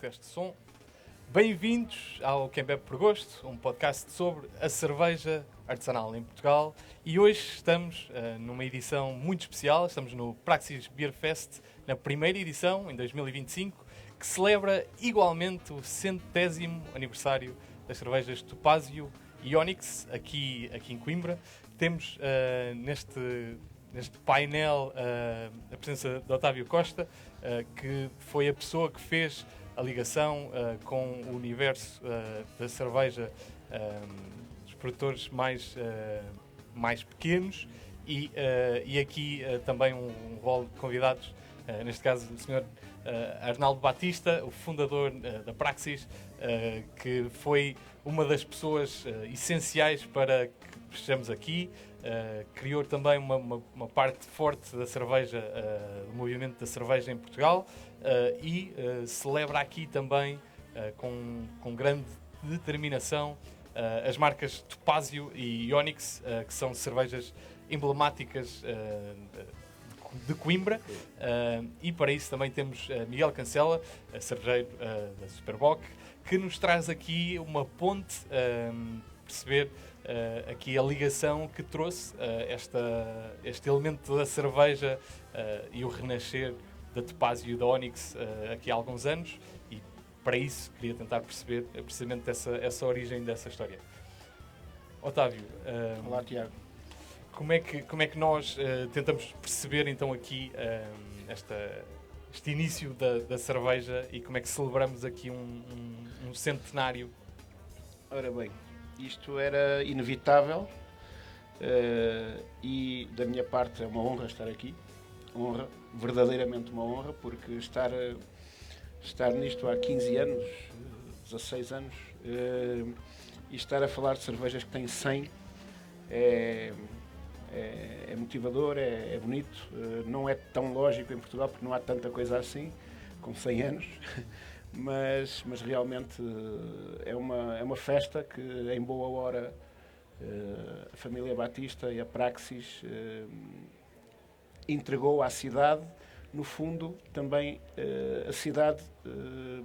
Teste som. Bem-vindos ao Quem Bebe por Gosto, um podcast sobre a cerveja artesanal em Portugal. E hoje estamos numa edição muito especial, estamos no Praxis Beer Fest, na primeira edição, em 2025, que celebra igualmente o 100º aniversário das cervejas Topázio e Onyx, aqui em Coimbra. Temos neste painel a presença de Otávio Costa, que foi a pessoa que fez a ligação com o universo da cerveja dos produtores mais pequenos e aqui também um rol de convidados, neste caso o Sr. Arnaldo Batista, o fundador da Praxis, que foi uma das pessoas essenciais para que estejamos aqui. Criou também uma parte forte da cerveja, do movimento da cerveja em Portugal, e celebra aqui também com grande determinação as marcas Topázio e Onyx, que são cervejas emblemáticas de Coimbra, e para isso também temos Miguel Cancela, cervejeiro da Superboc, que nos traz aqui uma ponte, perceber aqui a ligação que trouxe este elemento da cerveja e o renascer da Topázio e da Onyx aqui há alguns anos, e para isso queria tentar perceber precisamente essa origem dessa história. Otávio, olá, Tiago. Como é que nós tentamos perceber então aqui este início da cerveja e como é que celebramos aqui um centenário? Ora bem, isto era inevitável e da minha parte é uma honra estar aqui. Honra, verdadeiramente uma honra, porque estar nisto há 15 anos, 16 anos, e estar a falar de cervejas que têm 100 é motivador, é bonito. Não é tão lógico em Portugal, porque não há tanta coisa assim, com 100 anos, mas realmente é uma festa que, em boa hora, a família Batista e a Praxis entregou à cidade. No fundo, também a cidade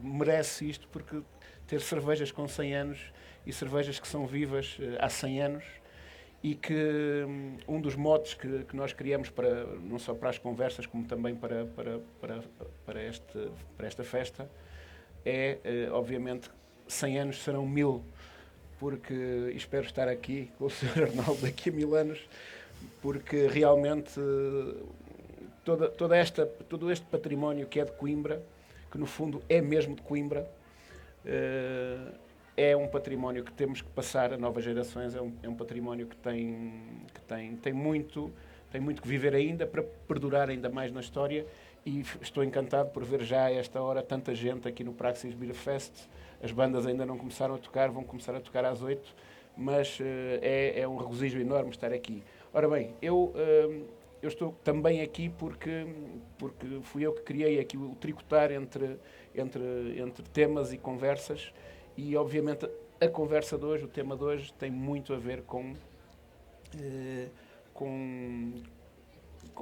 merece isto, porque ter cervejas com 100 anos e cervejas que são vivas há 100 anos, e que um dos motes que nós criamos, não só para as conversas, como também para esta festa, é, obviamente, 100 anos serão 1000, porque espero estar aqui com o Sr. Arnaldo daqui a 1000 anos, porque realmente todo este património que é de Coimbra, que no fundo é mesmo de Coimbra, é um património que temos que passar a novas gerações, é um património que tem muito que viver ainda, para perdurar ainda mais na história, e estou encantado por ver já a esta hora tanta gente aqui no Praxis Beer Fest. As bandas ainda não começaram a tocar, vão começar a tocar às 8, mas é um regozijo enorme estar aqui. Ora bem, eu estou também aqui porque fui eu que criei aqui o tricotar entre temas e conversas, e obviamente a conversa de hoje, o tema de hoje, tem muito a ver com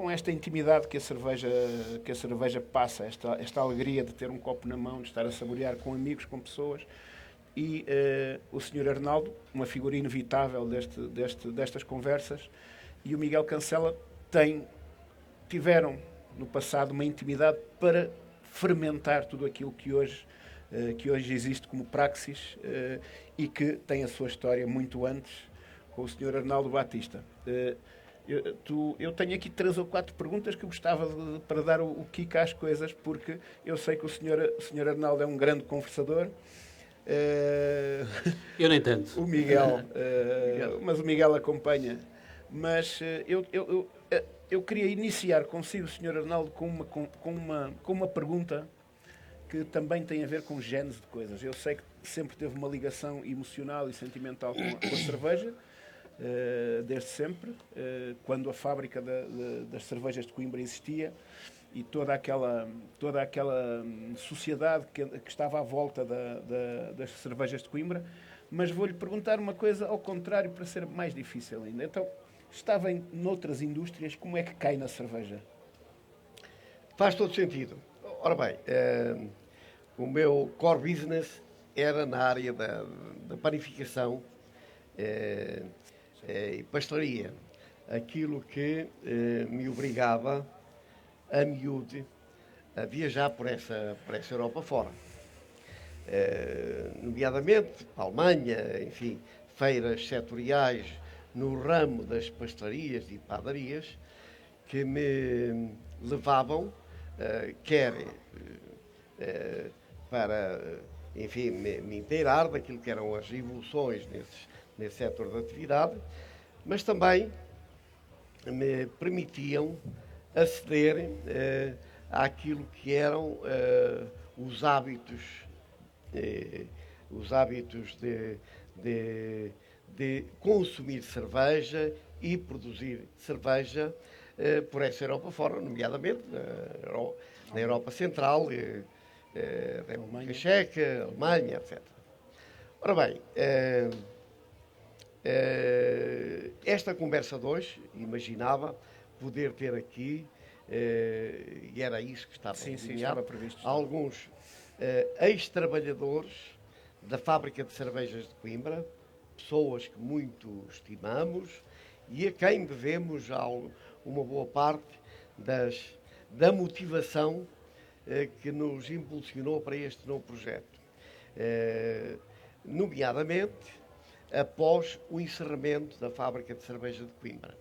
esta intimidade que a cerveja passa, esta alegria de ter um copo na mão, de estar a saborear com amigos, com pessoas. E o Sr. Arnaldo, uma figura inevitável destas conversas, e o Miguel Cancela tiveram no passado uma intimidade para fermentar tudo aquilo que hoje existe como Praxis, e que tem a sua história muito antes, com o Sr. Arnaldo Batista. Eu tenho aqui 3 ou 4 perguntas que eu gostava para dar o kick às coisas, porque eu sei que o Sr. Arnaldo é um grande conversador. Eu nem tanto. O Miguel, mas o Miguel acompanha. Mas eu queria iniciar consigo, Sr. Arnaldo, com uma pergunta que também tem a ver com gênese de coisas. Eu sei que sempre teve uma ligação emocional e sentimental com a cerveja, desde sempre, quando a fábrica das cervejas de Coimbra existia, e toda aquela sociedade que estava à volta das cervejas de Coimbra. Mas vou-lhe perguntar uma coisa ao contrário, para ser mais difícil ainda. Então, estava noutras indústrias, como é que cai na cerveja? Faz todo sentido. Ora bem, O meu core business era na área da panificação e pastelaria. Aquilo que me obrigava, a miúde, a viajar por essa Europa fora. Nomeadamente a Alemanha, enfim, feiras setoriais no ramo das pastelarias e padarias, que me levavam, quer para, enfim, me inteirar daquilo que eram as evoluções nesse setor de atividade, mas também me permitiam aceder àquilo que eram os hábitos de consumir cerveja e produzir cerveja por essa Europa fora, nomeadamente na Europa Central, da República Checa, Alemanha, etc. Ora bem, esta conversa de hoje, imaginava poder ter aqui, e era isso que estava previsto, alguns ex-trabalhadores da fábrica de cervejas de Coimbra, pessoas que muito estimamos e a quem devemos uma boa parte da motivação que nos impulsionou para este novo projeto. Nomeadamente, após o encerramento da fábrica de cerveja de Coimbra.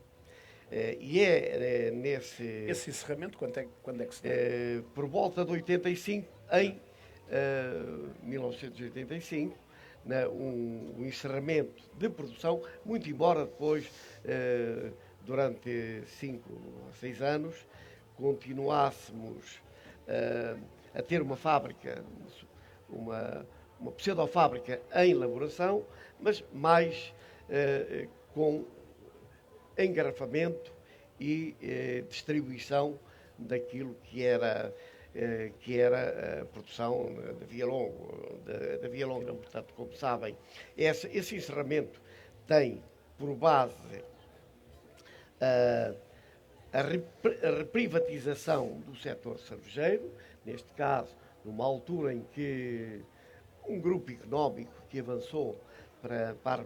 Nesse... Esse encerramento, quando é que se deu? Por volta de 85, em 1985, um encerramento de produção, muito embora depois, durante 5 a 6 anos, continuássemos a ter uma fábrica, uma pseudofábrica em elaboração, mas mais com engarrafamento e distribuição daquilo que era a produção da Via Longa. Portanto, como sabem, esse encerramento tem por base a reprivatização do setor cervejeiro, neste caso, numa altura em que um grupo económico que avançou para a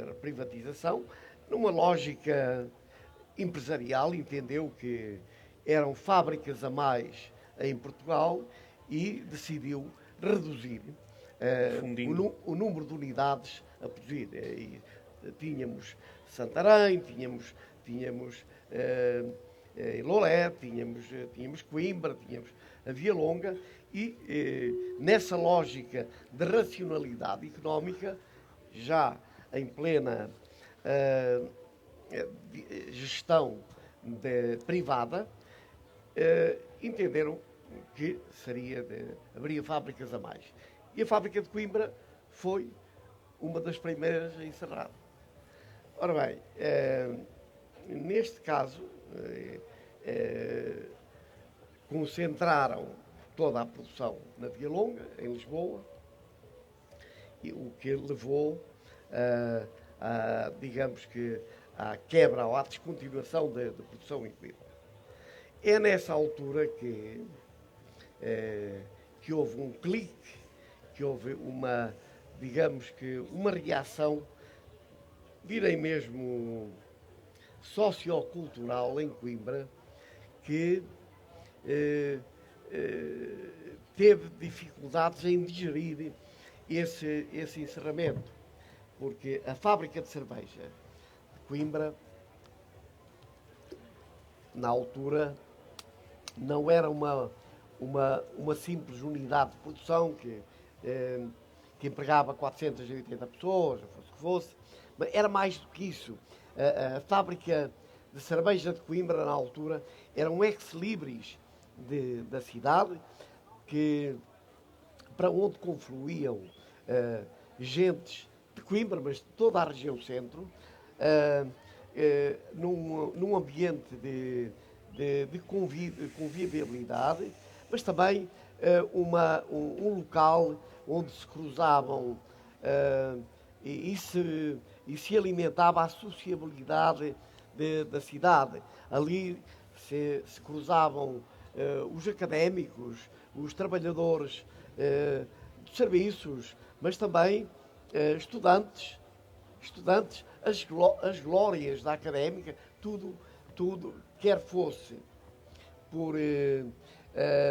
reprivatização, numa lógica empresarial, entendeu que eram fábricas a mais em Portugal e decidiu reduzir o número de unidades a produzir. Tínhamos Santarém, tínhamos Lolé, tínhamos Coimbra, tínhamos a Via Longa e nessa lógica de racionalidade económica, já em plena gestão privada, entenderam que haveria fábricas a mais. E a fábrica de Coimbra foi uma das primeiras a encerrar. Ora bem, neste caso, concentraram toda a produção na Via Longa, em Lisboa, e o que levou digamos que à quebra ou à descontinuação da produção em Coimbra. É nessa altura que houve um clique, que houve uma reação, direi mesmo sociocultural em Coimbra, que teve dificuldades em digerir esse encerramento, porque a fábrica de cerveja de Coimbra, na altura, não era uma simples unidade de produção que empregava 480 pessoas, fosse o que fosse, mas era mais do que isso. A fábrica de cerveja de Coimbra, na altura, era um ex-libris da cidade, para onde confluíam gentes de Coimbra, mas de toda a região centro, num ambiente de convivialidade, mas também um local onde se cruzavam e se alimentava a sociabilidade da cidade. Ali se cruzavam os académicos, os trabalhadores de serviços, mas também estudantes, as glórias da académica, tudo, quer fosse por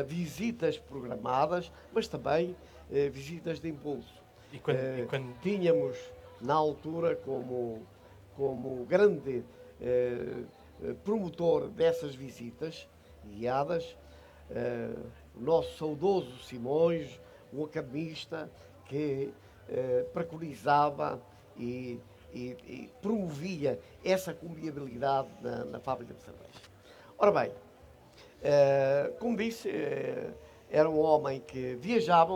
visitas programadas, mas também visitas de impulso. E quando... Tínhamos, na altura, como grande promotor dessas visitas guiadas, o nosso saudoso Simões, um academista que preconizava e promovia essa conviabilidade na fábrica de cerveja. Ora bem, como disse, era um homem que viajava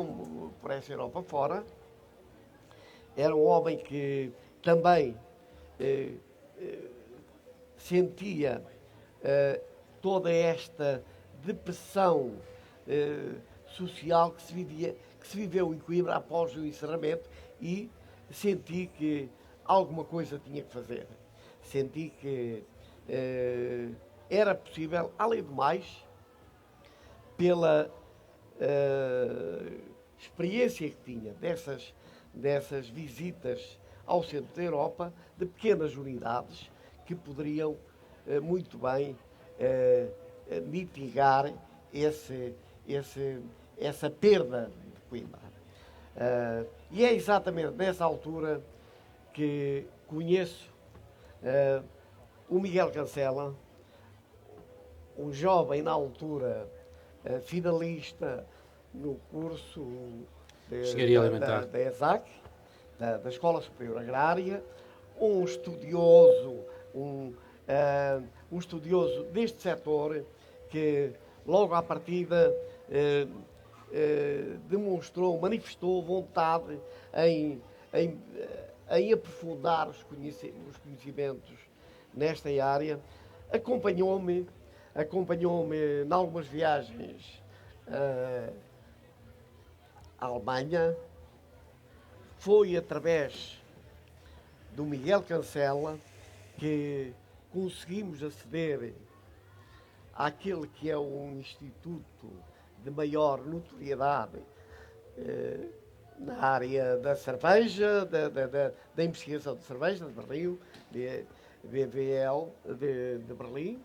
por essa Europa fora, era um homem que também sentia toda esta depressão social que se viveu em Coimbra após o encerramento, e senti que alguma coisa tinha que fazer. Senti que era possível, além do mais, pela experiência que tinha dessas visitas ao centro da Europa, de pequenas unidades que poderiam muito bem mitigar essa perda de Coimbra. E é exatamente nessa altura que conheço o Miguel Cancela, um jovem na altura finalista no curso da ESAC, da Escola Superior Agrária, um estudioso, um estudioso deste setor que logo à partida manifestou vontade em aprofundar os conhecimentos nesta área. Acompanhou-me em algumas viagens à Alemanha. Foi através do Miguel Cancela que conseguimos aceder àquele que é um instituto de maior notoriedade na área da cerveja, da investigação de cerveja de Berlim, BVL de Berlim.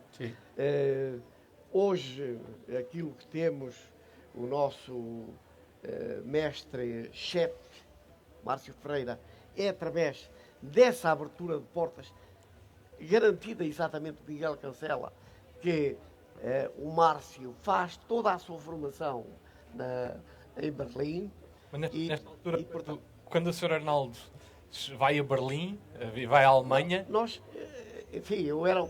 Hoje, aquilo que temos, o nosso mestre-chefe, Márcio Ferreira, é através dessa abertura de portas, garantida exatamente por Miguel Cancela, que o Márcio faz toda a sua formação em Berlim. Mas nesta altura, portanto, quando o Sr. Arnaldo vai a Berlim, vai à Alemanha... Enfim, eu era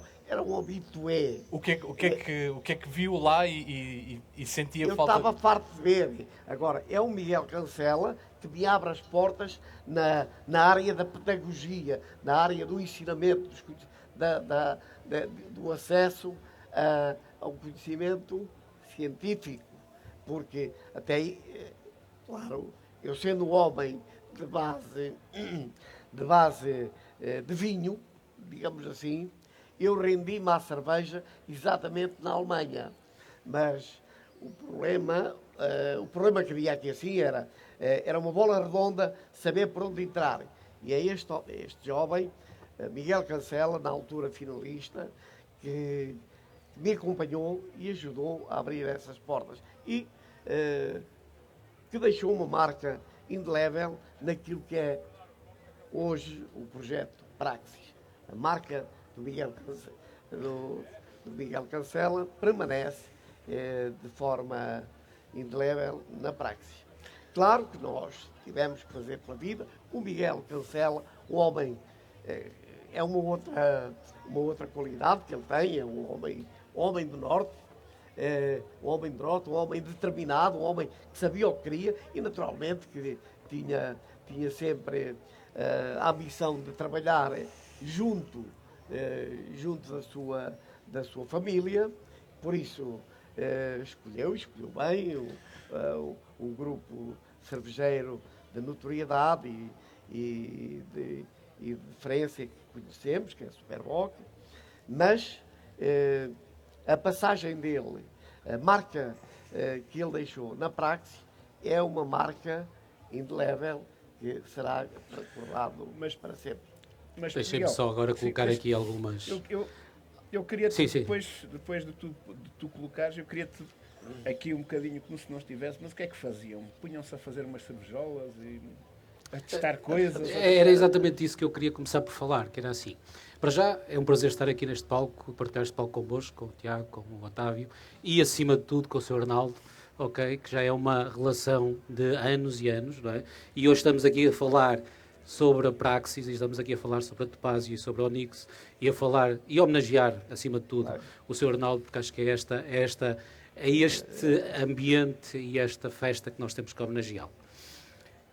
um habitué. O que é que viu lá e sentia falta? Eu estava farto de ver. Agora, é o Miguel Cancela que me abre as portas na área da pedagogia, na área do ensinamento, do acesso ao conhecimento científico. Porque até aí, claro, eu sendo um homem de base de vinho, digamos assim, eu rendi-me à cerveja exatamente na Alemanha. Mas o problema que havia aqui assim era uma bola redonda, saber por onde entrar. E é este jovem, Miguel Cancela, na altura finalista, que me acompanhou e ajudou a abrir essas portas. E que deixou uma marca indelével naquilo que é hoje o projeto Praxis. A marca do Miguel Cancela permanece de forma indelével na Praxis. Claro que nós tivemos que fazer pela vida. O Miguel Cancela, o homem, é uma outra qualidade que ele tem, é um homem do Norte, um homem determinado, um homem que sabia o que queria e, naturalmente, que tinha sempre a ambição de trabalhar junto da sua família. Por isso escolheu bem um grupo cervejeiro de notoriedade e de referência que conhecemos, que é a Superboc, mas a passagem dele, a marca que ele deixou na Praxis, é uma marca indelével que será recordado Mas- para sempre. Mas, Deixem-me Miguel, só agora sim, colocar mas aqui algumas... eu queria, Sim, sim. depois de tu colocares, eu queria-te aqui um bocadinho, como se não estivesse, mas o que é que faziam? Punham-se a fazer umas cervejolas e a testar coisas? Era exatamente isso que eu queria começar por falar, que era assim. Para já, é um prazer estar aqui neste palco, partilhar este palco convosco, com o Tiago, com o Otávio e, acima de tudo, com o Sr. Arnaldo, ok? Que já é uma relação de anos e anos, não é? E hoje estamos aqui a falar sobre a Praxis, e estamos aqui a falar sobre a Topázio e sobre a Onyx, e a falar e homenagear, acima de tudo, Claro. o Sr. Arnaldo, porque acho que é este ambiente e esta festa que nós temos que homenageá-lo.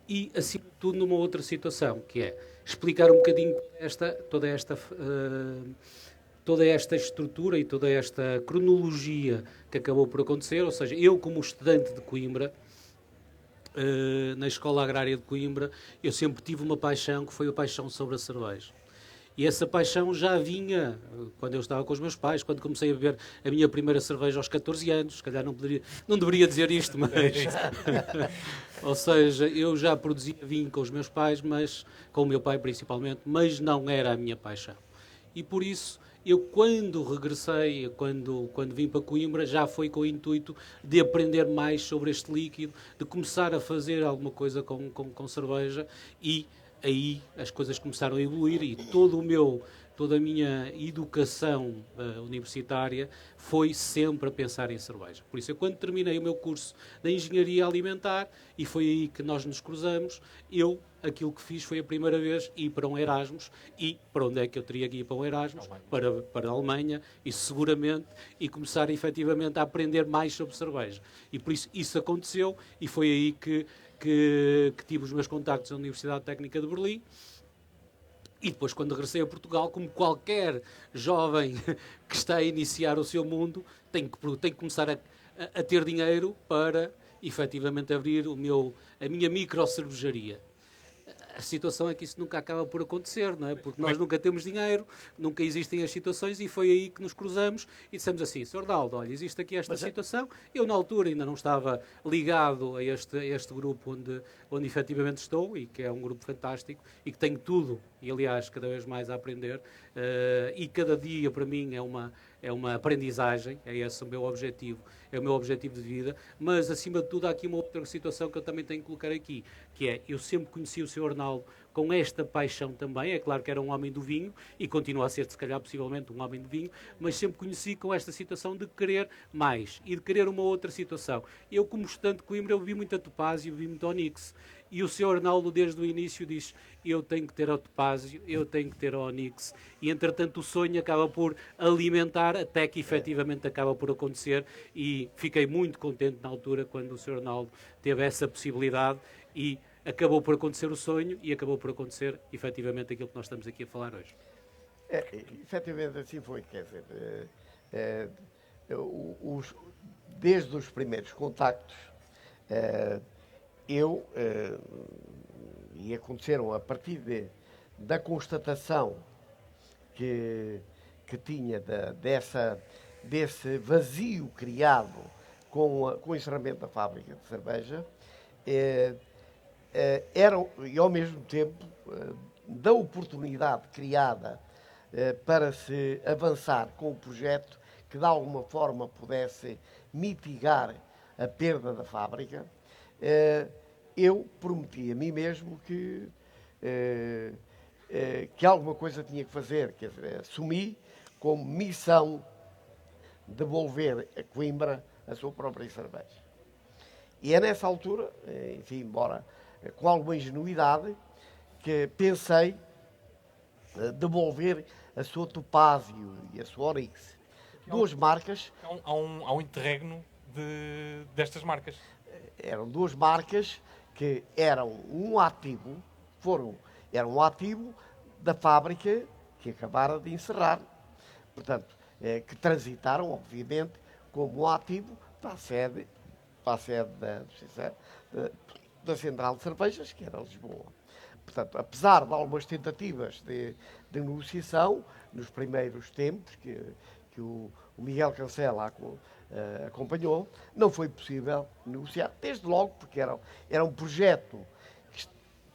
E, acima de tudo, numa outra situação, que é explicar um bocadinho toda esta estrutura e toda esta cronologia que acabou por acontecer. Ou seja, eu, como estudante de Coimbra, na Escola Agrária de Coimbra, eu sempre tive uma paixão, que foi a paixão sobre a cerveja. E essa paixão já vinha quando eu estava com os meus pais, quando comecei a beber a minha primeira cerveja aos 14 anos. Se calhar não deveria dizer isto, mas... Ou seja, eu já produzia vinho com os meus pais, mas com o meu pai principalmente, mas não era a minha paixão. E por isso, eu quando regressei, quando vim para Coimbra, já foi com o intuito de aprender mais sobre este líquido, de começar a fazer alguma coisa com cerveja, e aí as coisas começaram a evoluir e toda a minha educação universitária foi sempre a pensar em cerveja. Por isso, eu quando terminei o meu curso de Engenharia Alimentar, e foi aí que nós nos cruzamos, aquilo que fiz foi a primeira vez ir para um Erasmus. E para onde é que eu teria que ir para um Erasmus? Para a Alemanha, e seguramente, e começar efetivamente a aprender mais sobre cerveja. E por isso aconteceu, e foi aí que tive os meus contactos na Universidade Técnica de Berlim. E depois, quando regressei a Portugal, como qualquer jovem que está a iniciar o seu mundo, tem que começar a ter dinheiro para, efetivamente, abrir a minha micro-cervejaria. A situação é que isso nunca acaba por acontecer, não é? Porque nós nunca temos dinheiro, nunca existem as situações, e foi aí que nos cruzamos e dissemos assim: Sr. Arnaldo, olha, existe aqui esta situação. Eu, na altura, ainda não estava ligado a este grupo onde efetivamente estou, e que é um grupo fantástico e que tenho tudo, e aliás, cada vez mais a aprender, e cada dia para mim é uma aprendizagem. É esse o meu objetivo, é o meu objetivo de vida. Mas, acima de tudo, há aqui uma outra situação que eu também tenho que colocar aqui, que é: eu sempre conheci o Sr. Arnaldo com esta paixão também. É claro que era um homem do vinho, e continua a ser, se calhar, possivelmente um homem do vinho, mas sempre conheci com esta situação de querer mais e de querer uma outra situação. Eu, como estudante de Coimbra, eu vi muito a Topázio, vi muito a Onyx, e o Sr. Arnaldo, desde o início, diz: eu tenho que ter a Topázio, eu tenho que ter a Onyx, e entretanto o sonho acaba por alimentar, até que efetivamente acaba por acontecer. E fiquei muito contente na altura quando o Sr. Arnaldo teve essa possibilidade, e acabou por acontecer o sonho, e acabou por acontecer efetivamente aquilo que nós estamos aqui a falar hoje. Efetivamente assim foi, quer dizer, desde os primeiros contactos, e aconteceram a partir da constatação que tinha desse vazio criado com o encerramento da fábrica de cerveja, e ao mesmo tempo da oportunidade criada para se avançar com o projeto que de alguma forma pudesse mitigar a perda da fábrica, eu prometi a mim mesmo que alguma coisa tinha que fazer, quer dizer, assumi como missão devolver a Coimbra a sua própria cerveja. E é nessa altura, enfim, embora com alguma ingenuidade, que pensei devolver a sua Topázio e a sua Onyx. Duas marcas. Há um interregno destas marcas. Eram duas marcas que eram um ativo da fábrica que acabara de encerrar. Portanto, que transitaram, obviamente, como um ativo para a sede da Central de Cervejas, que era Lisboa. Portanto, apesar de algumas tentativas de negociação, nos primeiros tempos, que o o Miguel Cancela acompanhou, não foi possível negociar, desde logo porque era um projeto que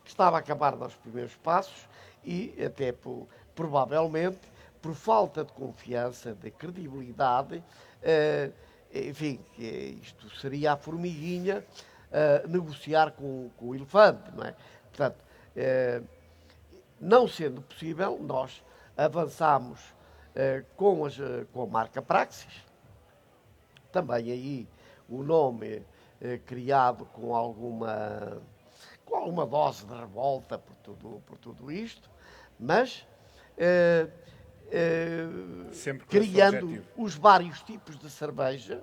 estava a acabar nos primeiros passos e até provavelmente por falta de confiança, de credibilidade, enfim, isto seria a formiguinha negociar com o elefante, não é? Portanto, não sendo possível, nós avançámos com a marca Praxis, também aí o nome criado com alguma dose de revolta por tudo isto, mas Sempre com esse criando objetivo. os vários tipos de cerveja,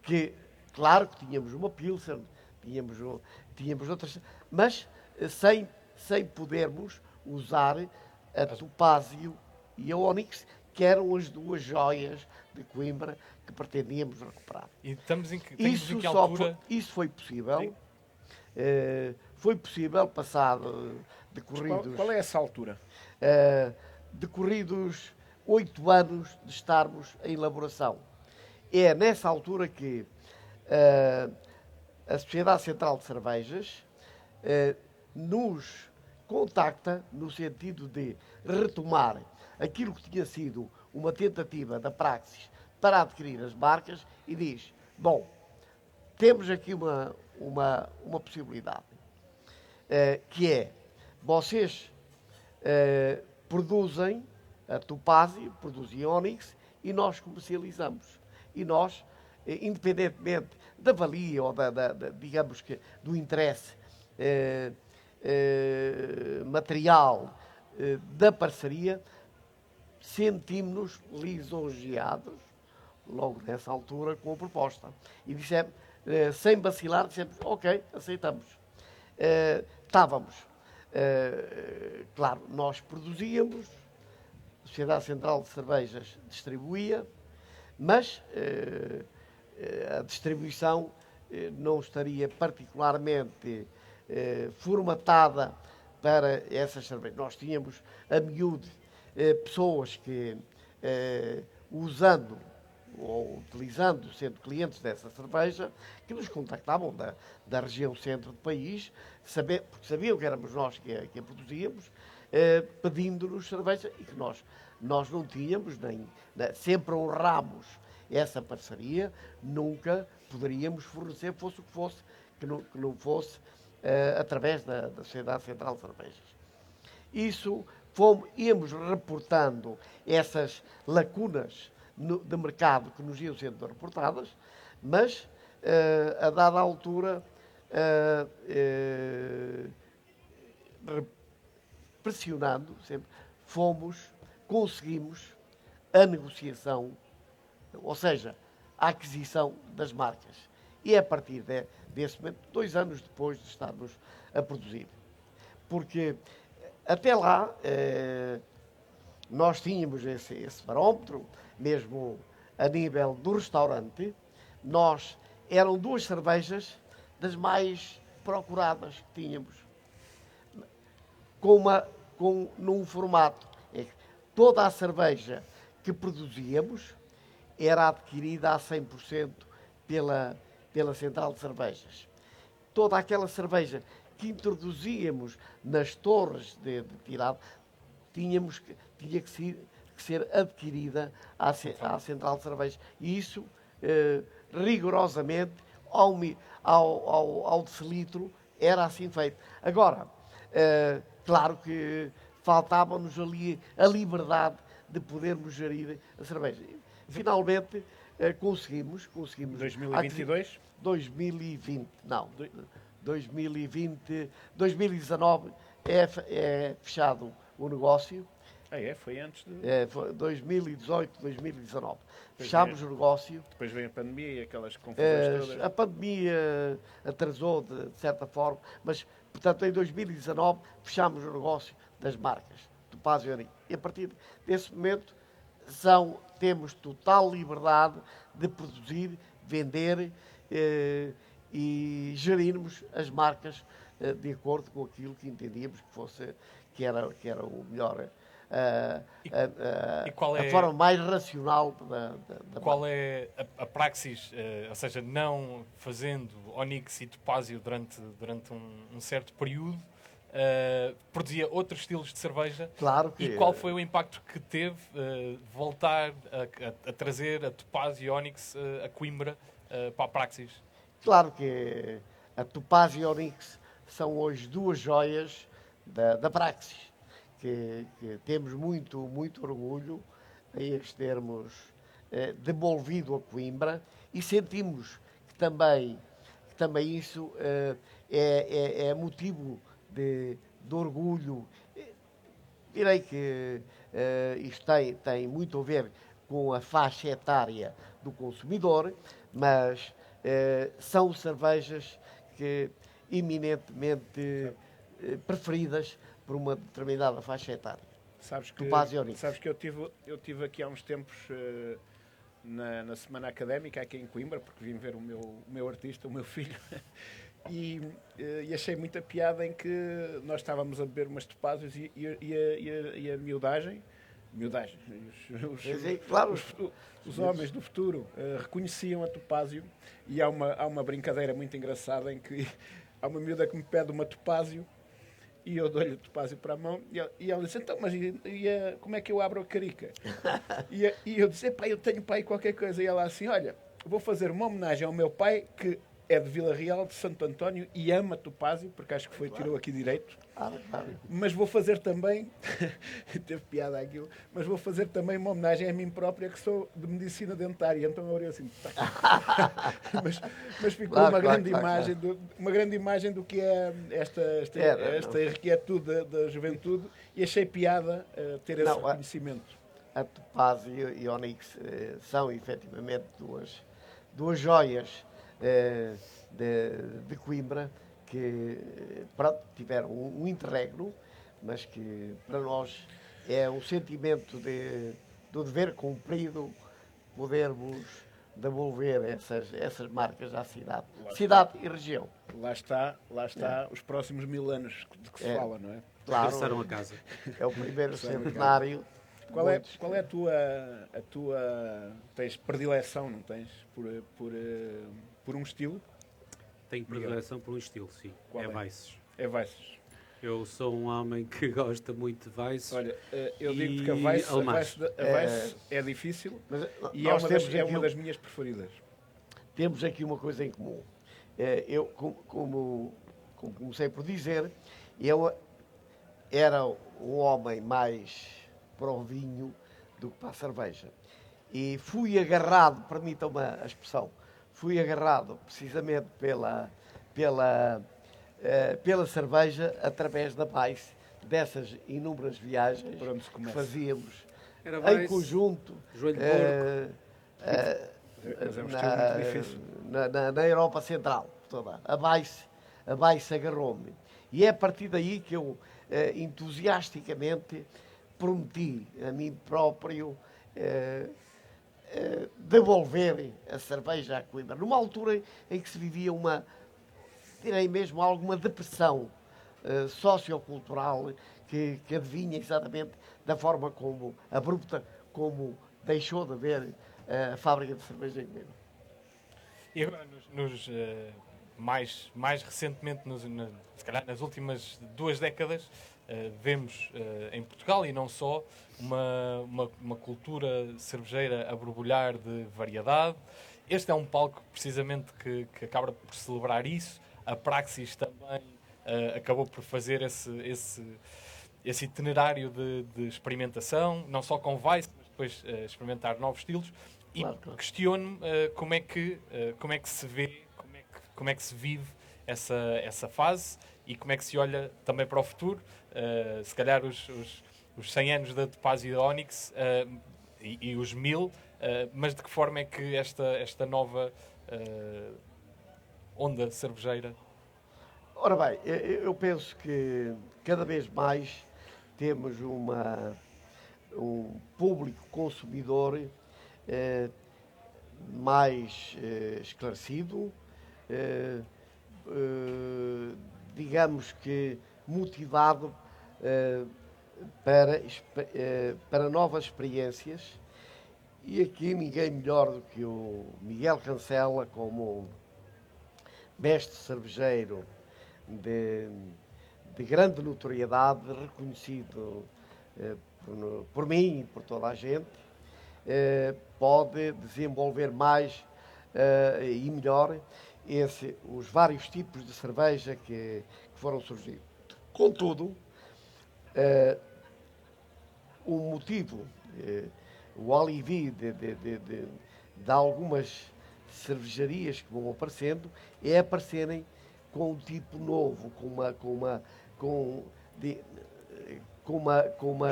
que, claro que tínhamos uma Pilsen, tínhamos outras, mas sem podermos usar a Topázio e a Onyx, que eram as duas joias de Coimbra que pretendíamos recuperar. E estamos em que altura? Isso foi possível. Foi possível, passado decorridos... Qual é essa altura? Decorridos 8 anos de estarmos em elaboração. É nessa altura que a Sociedade Central de Cervejas nos contacta no sentido de retomar aquilo que tinha sido uma tentativa da Praxis para adquirir as marcas e diz, bom, temos aqui uma possibilidade, que é, vocês produzem a Topázio, produzem a Onyx e nós comercializamos. E nós, independentemente da valia ou digamos que do interesse material da parceria, sentimos-nos lisonjeados logo nessa altura com a proposta. E dissemos, sem vacilar, dissemos, ok, aceitamos. Estávamos, claro, nós produzíamos, a Sociedade Central de Cervejas distribuía, mas a distribuição não estaria particularmente formatada para essas cervejas. Nós tínhamos a miúde pessoas que, usando ou utilizando, sendo clientes dessa cerveja, que nos contactavam da região centro do país, porque sabiam que éramos nós que a produzíamos, pedindo-nos cerveja e que nós não tínhamos, sempre honramos essa parceria, nunca poderíamos fornecer, fosse o que fosse, que não fosse através da Sociedade Central de Cervejas. Isso, íamos reportando essas lacunas de mercado que nos iam sendo reportadas, mas a dada altura pressionando sempre, conseguimos a negociação, ou seja, a aquisição das marcas. E é a partir desse momento, 2 anos depois de estarmos a produzir. Porque até lá nós tínhamos esse barómetro, mesmo a nível do restaurante, eram 2 cervejas das mais procuradas que tínhamos, num formato. Toda a cerveja que produzíamos era adquirida a 100% pela Central de Cervejas. Toda aquela cerveja que introduzíamos nas torres de tirado tinha que ser adquirida à Central de Cervejas. E isso, rigorosamente, ao decilitro, era assim feito. Agora, claro que faltava-nos ali a liberdade de podermos gerir a cerveja. Finalmente, conseguimos. 2022? 2020, não. 2019 é fechado o negócio. Foi antes de... Foi 2018, 2019. Fechámos o negócio. Depois veio a pandemia e aquelas confusões todas. A pandemia atrasou de certa forma, mas, portanto, em 2019 fechámos o negócio das marcas Topázio e Onyx. E a partir desse momento temos total liberdade de produzir, vender e gerirmos as marcas de acordo com aquilo que entendíamos que era o melhor E qual é- a forma mais racional da Qual é a praxis, ou seja, não fazendo Onyx e Topázio durante um certo período, produzia outros estilos de cerveja? Claro que... E qual foi o impacto que teve voltar a trazer a Topázio e Onyx a Coimbra para a praxis? Claro que a Topázio e a Onyx são hoje duas joias da Praxis, que temos muito orgulho em as termos devolvido a Coimbra e sentimos que também isso é motivo de orgulho. Direi que isto tem muito a ver com a faixa etária do consumidor, mas são cervejas que eminentemente preferidas por uma determinada faixa etária. Sabes que, Topázio e Onyx. sabes que eu tive aqui há uns tempos na Semana Académica aqui em Coimbra, porque vim ver o meu artista, o meu filho, e achei muita piada em que nós estávamos a beber umas Topázios e a miudagem, Claro. os homens do futuro reconheciam a Topázio, e há uma brincadeira muito engraçada em que há uma miúda que me pede uma Topázio e eu dou-lhe o Topázio para a mão e ela disse, então, mas como é que eu abro a carica? E eu disse, pá, eu tenho pai qualquer coisa. E ela assim, olha, vou fazer uma homenagem ao meu pai, que é de Vila Real, de Santo António, e ama Topázio, porque acho que tirou aqui direito. Claro. Mas vou fazer também, teve piada aquilo, mas vou fazer também uma homenagem a mim própria, que sou de medicina dentária. Então eu olhei assim, mas ficou Claro, uma claro, grande claro, imagem, uma grande imagem do que é esta inquietude da juventude, e achei piada ter esse reconhecimento. A Topázio e a Onyx são efetivamente duas joias de Coimbra que pronto, tiveram um interregno, mas que para nós é um sentimento do dever cumprido podermos devolver essas marcas à cidade e região. Lá está os próximos 1000 anos de que se fala, não é? Claro, Regressaram a casa. é o primeiro centenário. Qual é a tua tens predileção, não tens, por um estilo? Tenho predileção por um estilo, sim. Qual é? Weisses. É Weisses. Eu sou um homem que gosta muito de Weisses. Olha, eu E digo-te que a Weiss é difícil, Mas e nós é temos aqui uma das minhas preferidas. Temos aqui uma coisa em comum. Eu, como comecei por dizer, eu era um homem mais para o vinho do que para a cerveja. E fui agarrado, permitam-me a expressão, fui agarrado precisamente pela cerveja através da Weiss, dessas inúmeras viagens Por onde se que começa. fazíamos Era em Weiss, conjunto. joelho de porco. Mas é um estilo muito difícil. Na Europa Central toda. A Weiss agarrou-me. E é a partir daí que eu entusiasticamente prometi a mim próprio devolver a cerveja à Coimbra. Numa altura em que se vivia direi mesmo, alguma depressão sociocultural que adivinha exatamente da forma abrupta como deixou de haver a fábrica de cerveja em Coimbra. E agora, mais recentemente, se calhar nas últimas 2 décadas, vemos em Portugal e não só uma cultura cervejeira a borbulhar de variedade. Este é um palco precisamente que acaba por celebrar isso. A Praxis também acabou por fazer esse itinerário de experimentação, não só com Weiss, mas depois experimentar novos estilos. E Claro. questiono-me como é que se vê, como é que se vive essa fase e como é que se olha também para o futuro. Se calhar os 100 anos da Topázio e da Onyx e os 1000, mas de que forma é que esta nova onda cervejeira? Ora bem, eu penso que cada vez mais temos um público consumidor mais esclarecido, digamos que motivado para novas experiências. E aqui ninguém melhor do que o Miguel Cancela, como mestre cervejeiro de grande notoriedade, reconhecido por mim e por toda a gente, pode desenvolver mais e melhor os vários tipos de cerveja que foram surgindo. Contudo, o motivo, o alívio de algumas cervejarias que vão aparecendo é aparecerem com um tipo novo, com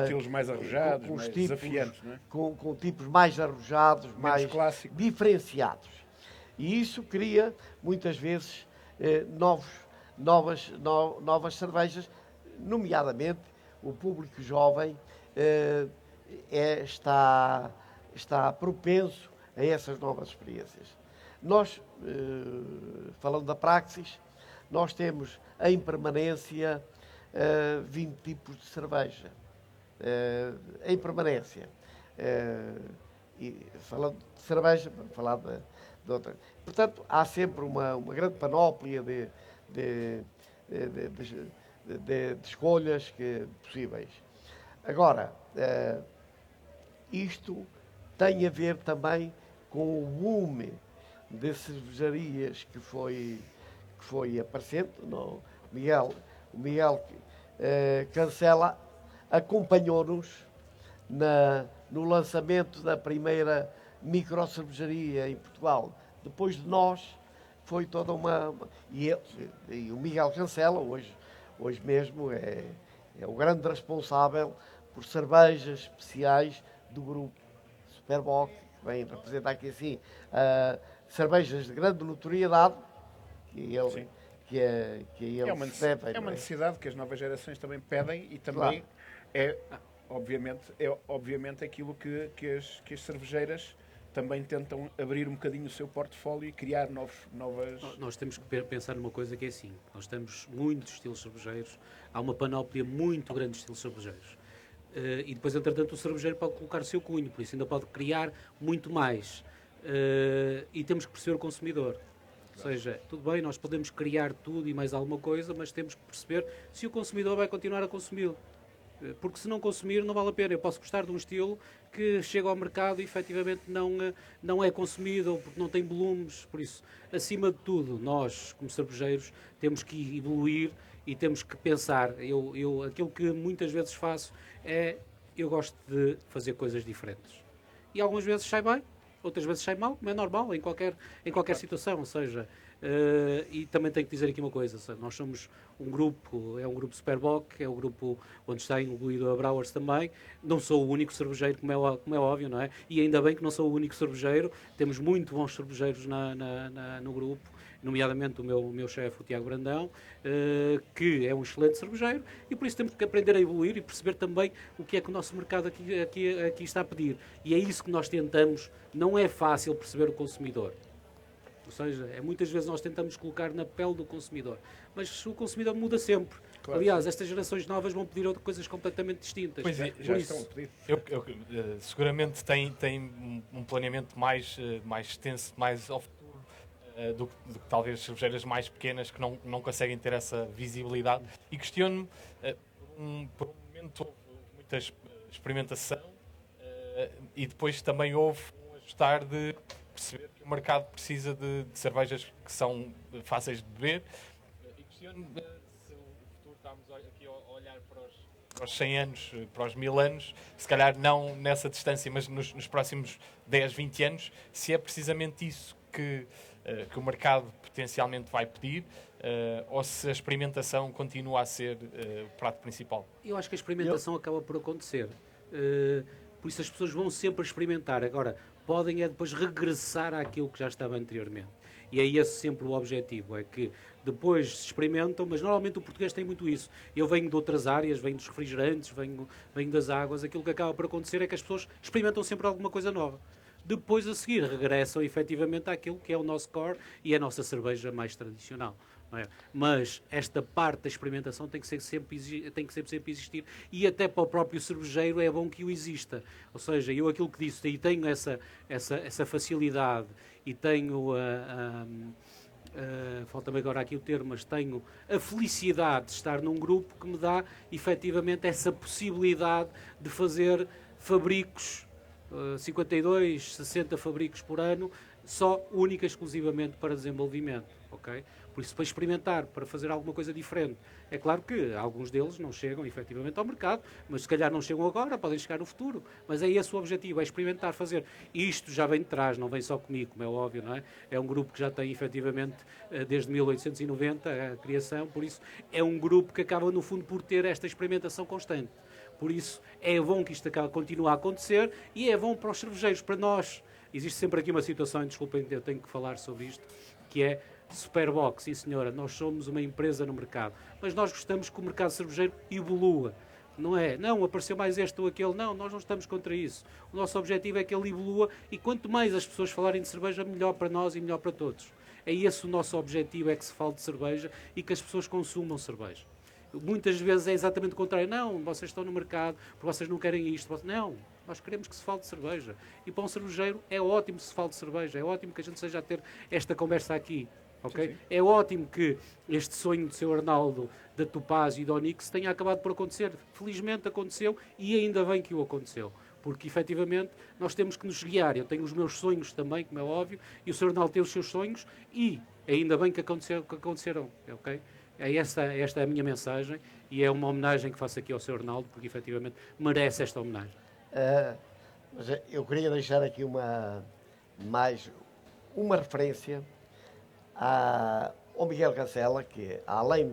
estilos mais arrojados, com mais tipos, desafiantes, não é? com tipos mais arrojados, mais clássicos. diferenciados. E isso cria, muitas vezes, novas cervejas, nomeadamente o público jovem está propenso a essas novas experiências. Nós, falando da Praxis, nós temos em permanência 20 tipos de cerveja. Em permanência. E falando de cerveja, falar de outra. Portanto, há sempre uma grande panóplia de escolhas possíveis. Agora, isto tem a ver também com o boom de cervejarias que foi aparecendo. O Miguel Cancela acompanhou-nos no lançamento da primeira microcervejaria em Portugal. Depois de nós, foi toda uma... E o Miguel Cancela, hoje mesmo, é o grande responsável por cervejas especiais do grupo Superboc, que vem representar aqui assim cervejas de grande notoriedade, que ele É uma necessidade que as novas gerações também pedem e também Claro. é obviamente aquilo que as cervejeiras também tentam abrir um bocadinho o seu portfólio e criar novas... Nós temos que pensar numa coisa que é assim. Nós temos muitos estilos cervejeiros, há uma panóplia muito grande de estilos cervejeiros. E depois, entretanto, o cervejeiro pode colocar o seu cunho, por isso ainda pode criar muito mais. E temos que perceber o consumidor. Ou seja, tudo bem, nós podemos criar tudo e mais alguma coisa, mas temos que perceber se o consumidor vai continuar a consumi-lo. Porque se não consumir, não vale a pena. Eu posso gostar de um estilo que chega ao mercado e efetivamente não é consumido ou porque não tem volumes. Por isso, acima de tudo, nós, como cervejeiros, temos que evoluir e temos que pensar. Aquilo que muitas vezes faço eu gosto de fazer coisas diferentes. E algumas vezes sai bem, outras vezes sai mal, como é normal em qualquer situação. Ou seja, e também tenho que dizer aqui uma coisa, nós somos um grupo Superboc, é o grupo onde está incluído a Brauers também. Não sou o único cervejeiro, como é óbvio, não é? E ainda bem que não sou o único cervejeiro, temos muito bons cervejeiros no grupo, nomeadamente o meu chefe, o Tiago Brandão, que é um excelente cervejeiro, e por isso temos que aprender a evoluir e perceber também o que é que o nosso mercado aqui está a pedir. E é isso que nós tentamos. Não é fácil perceber o consumidor. Ou seja, muitas vezes nós tentamos colocar na pele do consumidor, mas o consumidor muda sempre. Claro. Aliás, estas gerações novas vão pedir outras coisas completamente distintas. Pois é, já estão a pedir. Seguramente tem um planeamento mais extenso, mais ao futuro, do que talvez cervejeiras mais pequenas que não conseguem ter essa visibilidade. E questiono-me, por um momento houve muita experimentação e depois também houve um ajustar de perceber que o mercado precisa de cervejas que são fáceis de beber. E questiono-me se o futuro estamos aqui a olhar para os 100 anos, para os 1000 anos, se calhar não nessa distância, mas nos próximos 10, 20 anos, se é precisamente isso que o mercado potencialmente vai pedir, ou se a experimentação continua a ser o prato principal. Eu acho que a experimentação acaba por acontecer. Por isso as pessoas vão sempre experimentar. Agora, podem depois regressar àquilo que já estava anteriormente. E é esse sempre o objetivo, é que depois se experimentam, mas normalmente o português tem muito isso. Eu venho de outras áreas, venho dos refrigerantes, venho das águas, aquilo que acaba por acontecer é que as pessoas experimentam sempre alguma coisa nova. Depois, a seguir, regressam efetivamente àquilo que é o nosso core e a nossa cerveja mais tradicional. não é? Mas esta parte da experimentação tem que sempre existir, e até para o próprio cervejeiro é bom que o exista. Ou seja, eu aquilo que disse, e tenho essa facilidade, e tenho falta-me agora aqui o termo, mas tenho a felicidade de estar num grupo que me dá efetivamente essa possibilidade de fazer fabricos, 52, 60 fabricos por ano, só única e exclusivamente para desenvolvimento, ok? Por isso, para experimentar, para fazer alguma coisa diferente. É claro que alguns deles não chegam efetivamente ao mercado, mas se calhar não chegam agora, podem chegar no futuro. Mas é esse o objetivo, é experimentar, fazer. E isto já vem de trás, não vem só comigo, como é óbvio, não é? É um grupo que já tem efetivamente desde 1890 a criação, por isso é um grupo que acaba no fundo por ter esta experimentação constante. Por isso é bom que isto continue a acontecer e é bom para os cervejeiros, para nós. Existe sempre aqui uma situação, e desculpem, eu tenho que falar sobre isto, que é Superbox, sim senhora, nós somos uma empresa no mercado, mas nós gostamos que o mercado cervejeiro evolua, não é? Não, apareceu mais este ou aquele, não, nós não estamos contra isso. O nosso objetivo é que ele evolua e quanto mais as pessoas falarem de cerveja, melhor para nós e melhor para todos. É esse o nosso objetivo, é que se fale de cerveja e que as pessoas consumam cerveja. Muitas vezes é exatamente o contrário. Não, vocês estão no mercado porque vocês não querem isto. Não, nós queremos que se fale de cerveja. E para um cervejeiro é ótimo que se fale de cerveja. É ótimo que a gente seja a ter esta conversa aqui. Okay? Sim, sim. É ótimo que este sonho do Sr. Arnaldo, da Topaz e da Onyx tenha acabado por acontecer. Felizmente aconteceu e ainda bem que o aconteceu. Porque, efetivamente, nós temos que nos guiar. Eu tenho os meus sonhos também, como é óbvio, e o Sr. Arnaldo tem os seus sonhos e ainda bem que aconteceram. Okay? Esta é a minha mensagem e é uma homenagem que faço aqui ao Sr. Arnaldo, porque efetivamente merece esta homenagem. Mas eu queria deixar aqui mais uma referência ao Miguel Cancela, que além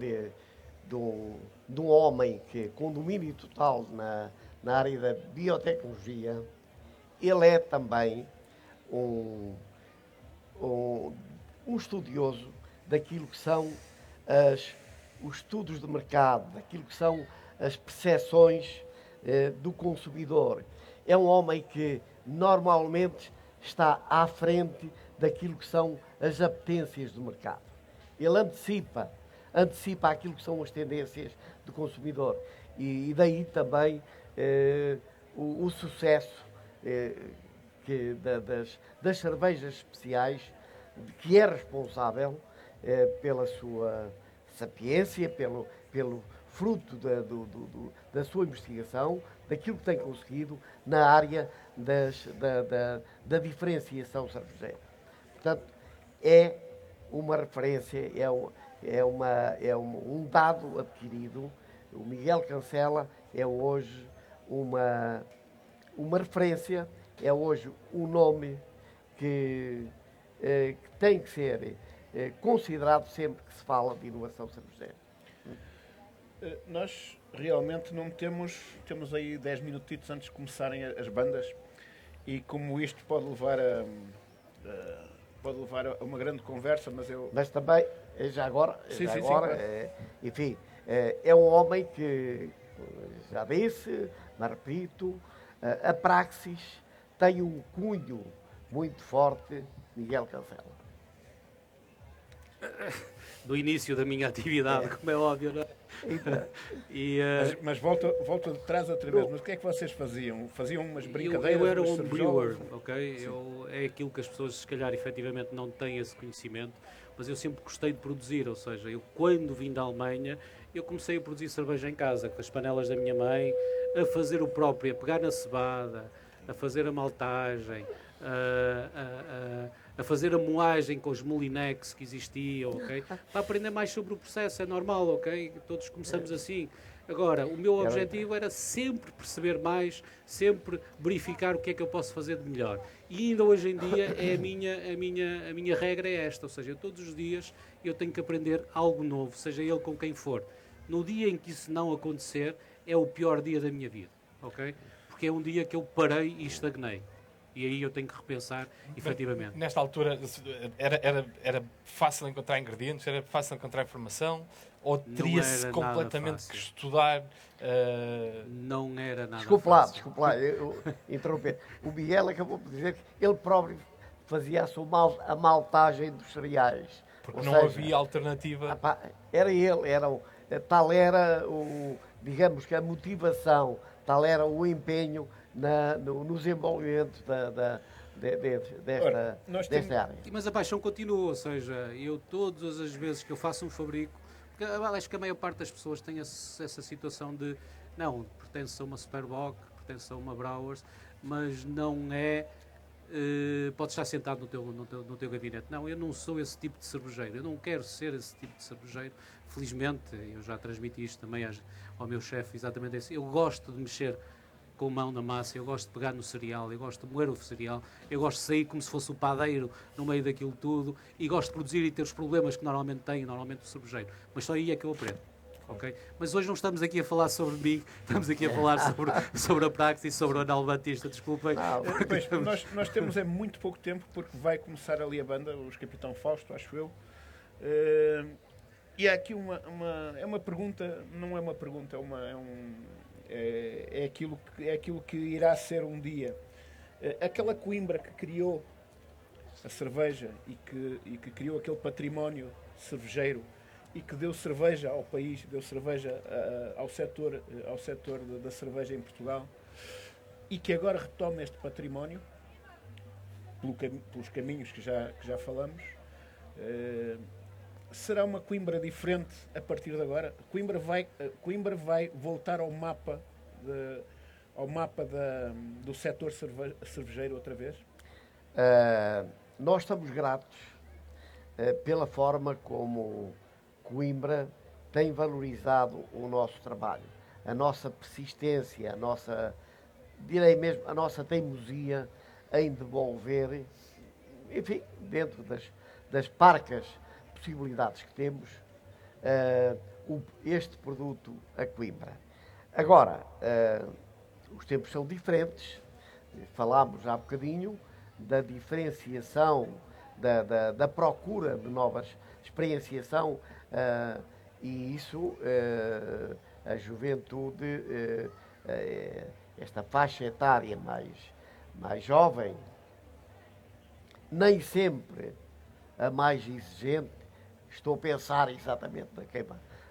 de um homem que com domínio total na área da biotecnologia, ele é também um estudioso daquilo que são os estudos de mercado, daquilo que são as percepções do consumidor. É um homem que normalmente está à frente daquilo que são as apetências do mercado. Ele antecipa aquilo que são as tendências do consumidor. E daí também o sucesso das cervejas especiais, que é responsável pela sua sapiência, pelo fruto da sua investigação, daquilo que tem conseguido na área da diferenciação cervejeira. Portanto, é uma referência, é um dado adquirido. O Miguel Cancela é hoje uma referência, é hoje um nome que tem que ser considerado sempre que se fala de inovação cervejeira. Nós realmente não temos aí 10 minutitos antes de começarem as bandas, e como isto pode levar a uma grande conversa, mas também, enfim, é um homem que, já disse, mas repito, a Praxis tem um cunho muito forte, Miguel Cancela. Do início da minha atividade, como é óbvio, não é? Mas volto de trás outra vez. Mas o que é que vocês faziam? Faziam umas brincadeiras? Eu era um brewer, ok? É aquilo que as pessoas, se calhar, efetivamente não têm esse conhecimento, mas eu sempre gostei de produzir, ou seja, eu quando vim da Alemanha, eu comecei a produzir cerveja em casa, com as panelas da minha mãe, a fazer o próprio, a pegar na cevada, a fazer a maltagem, a fazer a moagem com os molinex que existiam, ok? Para aprender mais sobre o processo, é normal, ok? Todos começamos assim. Agora, o meu objetivo era sempre perceber mais, sempre verificar o que é que eu posso fazer de melhor. E ainda hoje em dia a minha regra é esta, ou seja, todos os dias eu tenho que aprender algo novo, seja ele com quem for. No dia em que isso não acontecer, é o pior dia da minha vida, ok? Porque é um dia que eu parei e estagnei. E aí eu tenho que repensar, efetivamente. Nesta altura, era fácil encontrar ingredientes? Era fácil encontrar informação? Ou teria-se completamente que estudar? Não era nada Desculpe fácil. lá, eu interromper. O Miguel acabou por dizer que ele próprio fazia a maltagem dos cereais. Porque Ou não seja, havia alternativa. era ele, tal era digamos que a motivação, tal era o empenho no desenvolvimento Ora, nós temos, desta área. Mas a paixão continua, ou seja, eu todas as vezes que eu faço um fabrico, porque acho que a maior parte das pessoas tem essa situação de, não, pertence a uma Superboc, pertence a uma Browers, mas não é, pode estar sentado no teu gabinete. Não, eu não sou esse tipo de cervejeiro, eu não quero ser esse tipo de cervejeiro. Felizmente, eu já transmiti isto também ao meu chefe, exatamente assim, eu gosto de mexer com a mão na massa, eu gosto de pegar no cereal, eu gosto de moer o cereal, eu gosto de sair como se fosse o padeiro no meio daquilo tudo e gosto de produzir e ter os problemas que normalmente o cervejeiro. Mas só aí é que eu aprendo. Okay? Mas hoje não estamos aqui a falar sobre mim, estamos aqui a falar sobre a Praxis e sobre o Arnaldo Batista, desculpem. Nós temos muito pouco tempo, porque vai começar ali a banda, os Capitão Fausto, acho eu. E há aqui uma pergunta, não é uma pergunta, é aquilo que irá ser um dia. Aquela Coimbra que criou a cerveja e que criou aquele património cervejeiro e que deu cerveja ao país, deu cerveja ao setor da cerveja em Portugal, e que agora retoma este património pelos caminhos que já falamos. Será uma Coimbra diferente a partir de agora? Coimbra vai voltar ao mapa do setor cervejeiro outra vez? Nós estamos gratos pela forma como Coimbra tem valorizado o nosso trabalho, a nossa persistência, direi mesmo, a nossa teimosia em devolver, enfim, dentro das parcas possibilidades que temos, este produto a Coimbra. Agora, os tempos são diferentes, falámos há bocadinho da diferenciação, da procura de novas experienciação, e isso, a juventude, esta faixa etária mais jovem, nem sempre a mais exigente, estou a pensar exatamente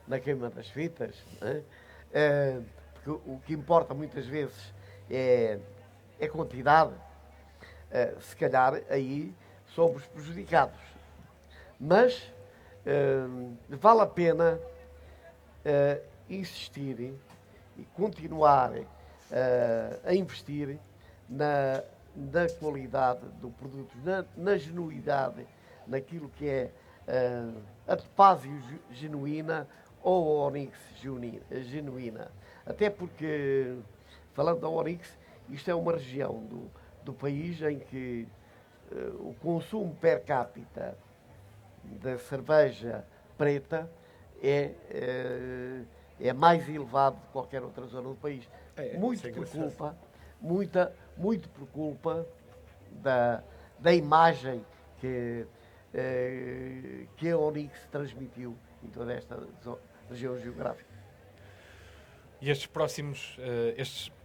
na queima das fitas, porque o que importa muitas vezes é quantidade. Se calhar aí somos prejudicados. Mas vale a pena insistir e continuar a investir na qualidade do produto, na genuidade, naquilo que é a Topázio genuína ou a Onyx genuína. Até porque, falando da Onyx, isto é uma região do país em que o consumo per capita da cerveja preta é mais elevado de qualquer outra zona do país. Muito por culpa da imagem que a Onyx transmitiu em toda esta região geográfica. E estes próximos,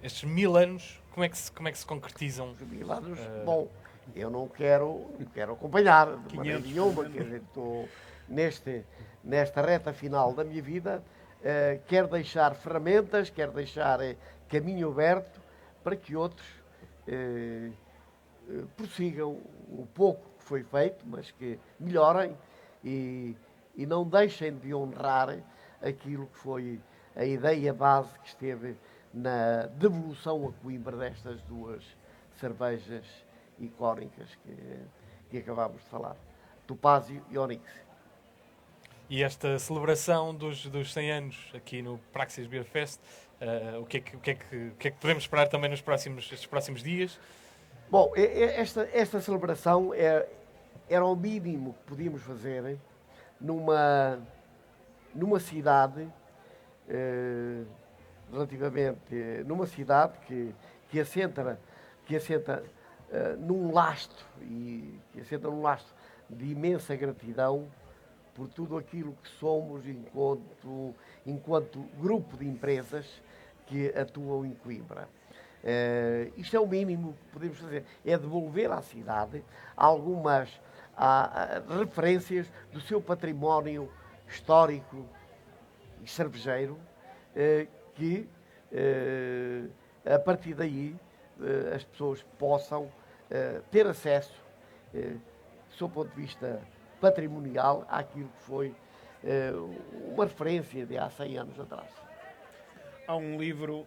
estes 1000 anos, como é que se concretizam? Os 1000 anos, bom, eu não quero acompanhar de maneira nenhuma, quer dizer, estou nesta reta final da minha vida, quero deixar ferramentas, quero deixar caminho aberto para que outros prossigam o pouco que foi feito, mas que melhorem e não deixem de honrar aquilo que foi a ideia base que esteve na devolução a Coimbra destas duas cervejas icónicas que acabámos de falar, Topázio e Onyx. E esta celebração dos 100 anos aqui no Praxis Beer Fest, o que é que podemos esperar também estes próximos dias? Bom, esta celebração era o mínimo que podíamos fazer numa cidade, numa cidade que assenta num lastro de imensa gratidão por tudo aquilo que somos enquanto grupo de empresas que atuam em Coimbra. Isto é o mínimo que podemos fazer, é devolver à cidade algumas há referências do seu património histórico e cervejeiro, que a partir daí as pessoas possam ter acesso, do seu ponto de vista patrimonial, àquilo que foi uma referência de há 100 anos atrás. Há um livro,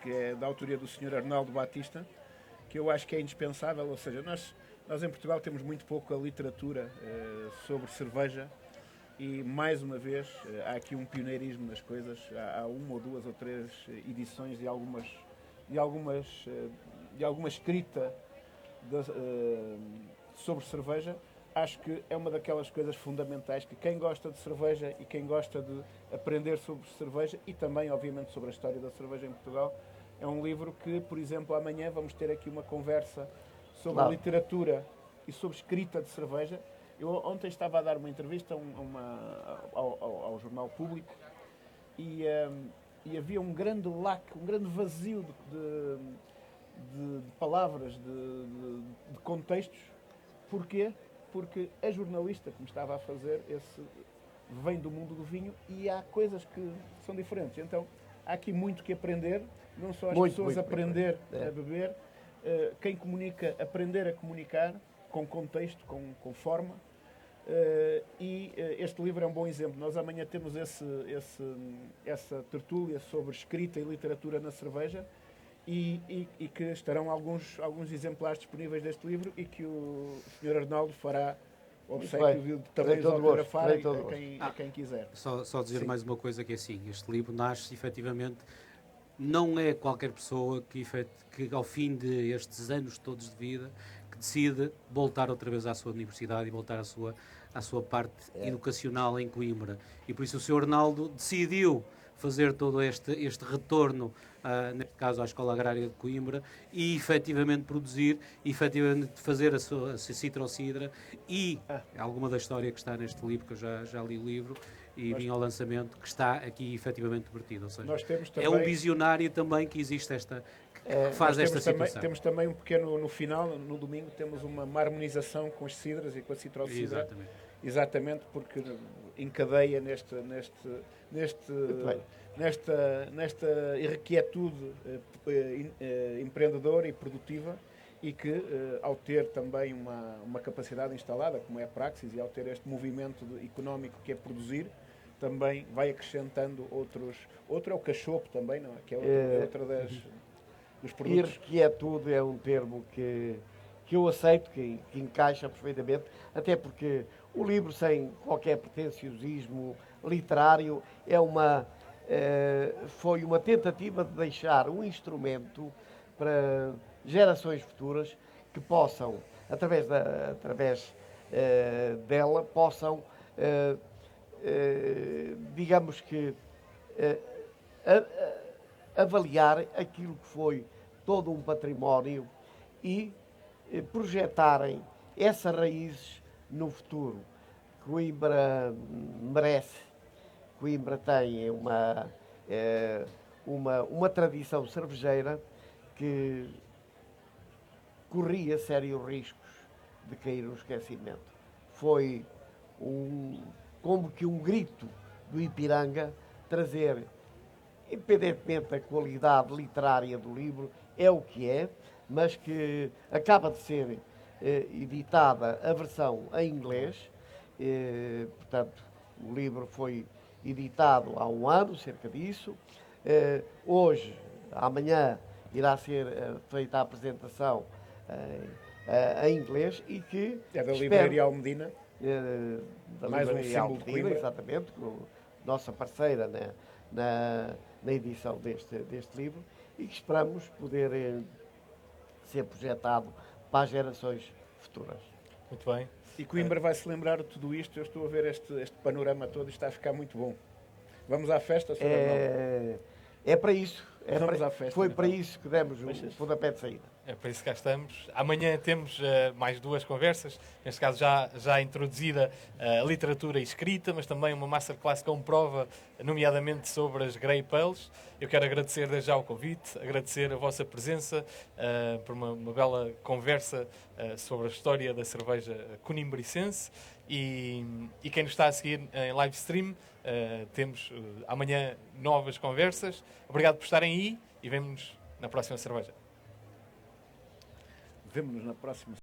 que é da autoria do Sr. Arnaldo Batista, que eu acho que é indispensável, ou seja, nós em Portugal temos muito pouca literatura sobre cerveja e, mais uma vez, há aqui um pioneirismo nas coisas. Há uma ou duas ou três edições de alguma escrita sobre cerveja. Acho que é uma daquelas coisas fundamentais que quem gosta de cerveja e quem gosta de aprender sobre cerveja e também, obviamente, sobre a história da cerveja em Portugal, é um livro que, por exemplo, amanhã vamos ter aqui uma conversa sobre literatura e sobre escrita de cerveja. Eu ontem estava a dar uma entrevista ao Jornal Público e havia um grande lac, um grande vazio de palavras, de contextos. Porquê? Porque a jornalista que me estava a fazer vem do mundo do vinho e há coisas que são diferentes. Então, há aqui muito que aprender, não só as pessoas aprender a beber, quem comunica, aprender a comunicar com contexto, com forma. E este livro é um bom exemplo. Nós amanhã temos essa tertúlia sobre escrita e literatura na cerveja e que estarão alguns exemplares disponíveis deste livro e que o Sr. Arnaldo fará obsequio de tabuleiros autografados a quem quiser. Só dizer mais uma coisa, que é assim, este livro nasce efetivamente, não é qualquer pessoa que ao fim destes anos todos de vida, que decide voltar outra vez à sua universidade e voltar à sua parte educacional em Coimbra. E por isso o Sr. Arnaldo decidiu fazer todo este retorno, neste caso à Escola Agrária de Coimbra, e efetivamente produzir, efetivamente fazer a citrocidra e alguma da história que está neste livro, que eu já li o livro e vim ao lançamento, que está aqui efetivamente vertido. Ou seja, nós temos também, é um visionário também que existe que faz esta situação. Temos também um pequeno, no final, no domingo, temos uma harmonização com as cidras e com a citrocidra. Exatamente, porque encadeia nesta irrequietude empreendedora e produtiva e que, ao ter também uma capacidade instalada, como é a Praxis, e ao ter este movimento económico que é produzir, também vai acrescentando outros. Outro é o cachopo também, não é? Que é outra dos produtos. Irrequietude é um termo que eu aceito, que encaixa perfeitamente, até porque o livro, sem qualquer pretenciosismo literário, foi uma tentativa de deixar um instrumento para gerações futuras que possam, através dela, possam, digamos que, avaliar aquilo que foi todo um património e projetarem essas raízes no futuro. Coimbra merece. Coimbra tem uma tradição cervejeira que corria sérios riscos de cair no esquecimento. Foi como que um grito do Ipiranga trazer, independentemente da qualidade literária do livro, é o que é, mas que acaba de ser editada a versão em inglês. Portanto, o livro foi editado há um ano, cerca disso. Hoje, amanhã, irá ser feita a apresentação em inglês e que... É da Livraria Almedina. Da mais Livraria um símbolo de Coimbra. Exatamente, nossa parceira na edição deste livro, e que esperamos poder ser projetado para as gerações futuras. Muito bem. E Coimbra vai se lembrar de tudo isto. Eu estou a ver este panorama todo e está a ficar muito bom. Vamos à festa, Sr. Arnaldo? É para isso. Vamos à festa, Foi então. para isso que demos o pontapé de saída. É para isso que cá estamos. Amanhã temos mais duas conversas, neste caso já introduzida a literatura escrita, mas também uma masterclass com prova, nomeadamente sobre as Grey Pales. Eu quero agradecer desde já o convite, agradecer a vossa presença por uma bela conversa sobre a história da cerveja conimbricense e quem nos está a seguir em live stream, temos amanhã novas conversas. Obrigado por estarem aí e vemo-nos na próxima cerveja. Vemo-nos na próxima.